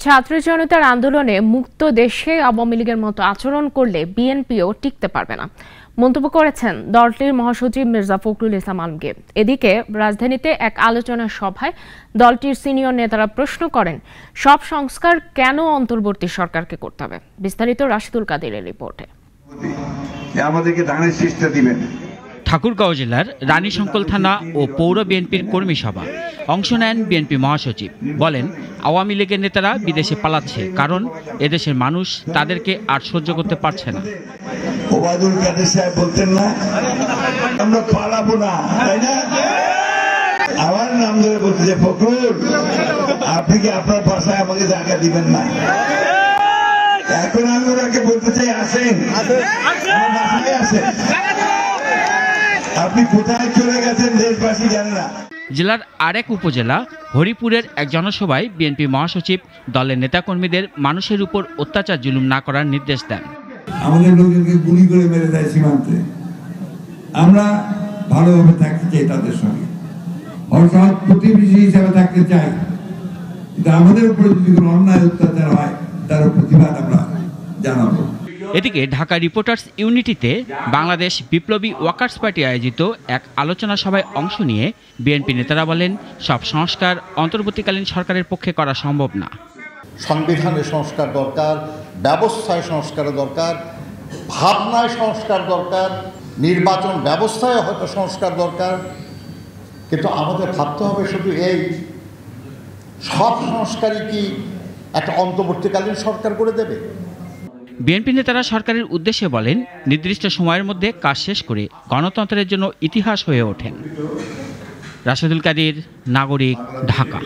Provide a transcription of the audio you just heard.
ছাত্র জনতার আন্দোলনে মুক্ত দেশে আওয়ামী লীগের মতো আচরণ করলে বিএনপিও টিকতে পারবে না মন্তব্য করেছেন দলটির মহাসচিব মির্জা ফখরুল ইসলাম আলমগীর। এদিকে রাজধানীতে এক আলোচনা সভায় দলটির সিনিয়র নেতারা প্রশ্ন করেন, সব সংস্কার কেন অন্তর্বর্তী সরকারকে করতে হবে? বিস্তারিত রাশিদুল কাদেরের রিপোর্টে। আমাদেরকে ধানের শীষটা দিবেন। ঠাকুরগাঁও জেলার রানীশঙ্কল থানা ও পৌর বিএনপির কর্মী সভা অংশ নেন বিএনপি মহাসচিব। বলেন, আওয়ামী লীগের নেতারা বিদেশে পালাচ্ছে, কারণ এদেশের মানুষ তাদেরকে আর সহ্য করতে পারছে না। ওবায়দুল কাদের সাহেব বলতেন না, আমরা পালাবো না, তাই না? আমার নাম ধরে বলতে যে, ফখরুল আপনি কি আপনার ভাষায় আমাকে জায়গা দিবেন না? এখন আমি ওনাকে বলতে চাই, আসেন আমার বাসায় আসেন। আপনি কোথায় চলে গেছেন দেশবাসী জানে না। জেলার আরেক উপজেলা হরিপুরের এক জনসভায় বিএনপি মহাসচিব দলের নেতাকর্মীদের মানুষের উপর অত্যাচার জুলুম না করার নির্দেশ দেন। আমাদের লোকজনকে গুলি করে মেরে দেয় সীমান্তে। আমরা ভালোভাবে থাকতে চাই, তাদের সঙ্গে অসৎ প্রতিবেশী হিসাবে থাকতে চাই, কিন্তু আমাদের উপরে যদি কোনো অন্যায় অত্যাচার হয় তার প্রতিবাদ আমরা জানাবো। এদিকে ঢাকা রিপোর্টার্স ইউনিটিতে বাংলাদেশ বিপ্লবী ওয়ার্কার্স পার্টি আয়োজিত এক আলোচনা সভায় অংশ নিয়ে বিএনপি নেতারা বলেন, সব সংস্কার অন্তর্বর্তীকালীন সরকারের পক্ষে করা সম্ভব না। সংবিধানে সংস্কার দরকার, ব্যবস্থায় সংস্কার দরকার, ভাবনায় সংস্কার দরকার, নির্বাচন ব্যবস্থায় হয়তো সংস্কার দরকার, কিন্তু আমাদের ভাবতে হবে শুধু এই সব সংস্কারই কি একটা অন্তর্বর্তীকালীন সরকার করে দেবে? বিএনপি নেতারা সরকারের উদ্দেশ্যে বলেন, নির্দিষ্ট সময়ের মধ্যে কাজ শেষ করে গণতন্ত্রের জন্য ইতিহাস হয়ে ওঠেন। রাশিদুল কাদের, নাগরিক, ঢাকা।